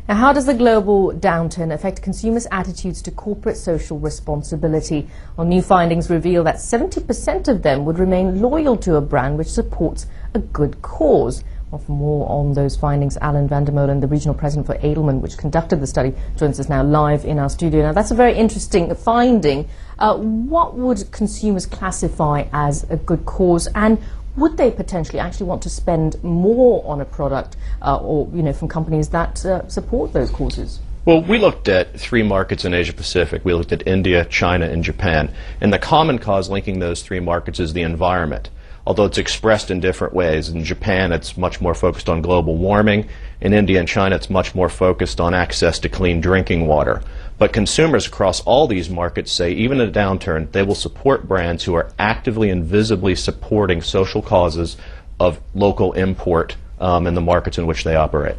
Now, how does the global downturn affect consumers' attitudes to corporate social responsibility? Well, new findings reveal that 70% of them would remain loyal to a brand which supports a good cause. Well, for more on those findings, VanderMolen, the regional president for Edelman, which conducted the study, joins us now live in our studio. Now, that's a very interesting finding. What would consumers classify as a good cause, and would they potentially actually want to spend more on a product from companies that support those causes? Well, we looked at 3 markets in Asia Pacific. We looked at India, China, and Japan. And the common cause linking those 3 markets is the environment, although it's expressed in different ways. In Japan, it's much more focused on global warming. In India and China, it's much more focused on access to clean drinking water. But consumers across all these markets say, even in a downturn, they will support brands who are actively and visibly supporting social causes of local import in the markets in which they operate.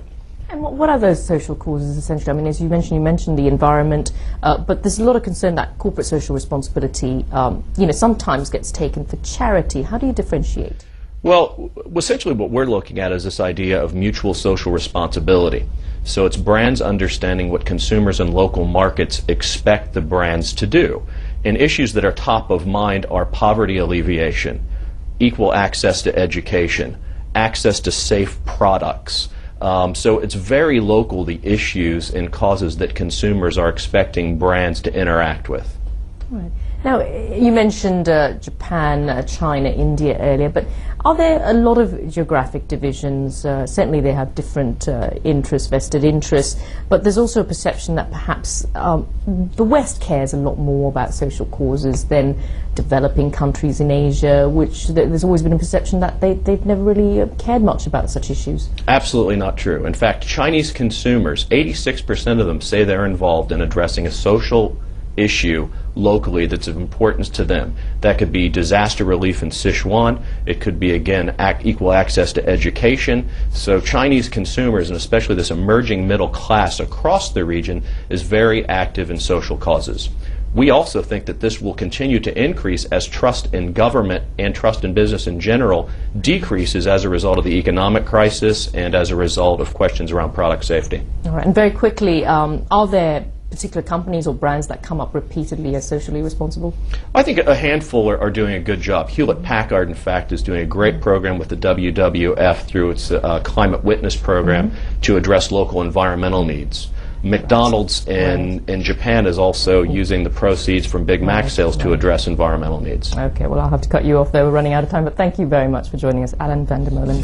And what are those social causes, essentially? I mean, as you mentioned the environment, but there's a lot of concern that corporate social responsibility, sometimes gets taken for charity. How do you differentiate? Well, essentially what we're looking at is this idea of mutual social responsibility. So it's brands understanding what consumers in local markets expect the brands to do. And issues that are top of mind are poverty alleviation, equal access to education, access to safe products. So it's very local, the issues and causes that consumers are expecting brands to interact with. Right. Now, you mentioned Japan, China, India earlier, but are there a lot of geographic divisions? Certainly they have different interests, vested interests, but there's also a perception that perhaps the West cares a lot more about social causes than developing countries in Asia, which there's always been a perception that they've never really cared much about such issues. Absolutely not true. In fact, Chinese consumers, 86% of them say they're involved in addressing a social issue locally that's of importance to them. That could be disaster relief in Sichuan. It could be, again, equal access to education. So Chinese consumers, and especially this emerging middle class across the region, is very active in social causes. We also think that this will continue to increase as trust in government and trust in business in general decreases as a result of the economic crisis and as a result of questions around product safety. All right, and very quickly, are there particular companies or brands that come up repeatedly as socially responsible? I think a handful are doing a good job. Hewlett-Packard, in fact, is doing a great program with the WWF through its Climate Witness program to address local environmental needs. McDonald's in Japan is also using the proceeds from Big Mac sales to address environmental needs. Okay, well, I'll have to cut you off there. We're running out of time, but thank you very much for joining us, VanderMolen.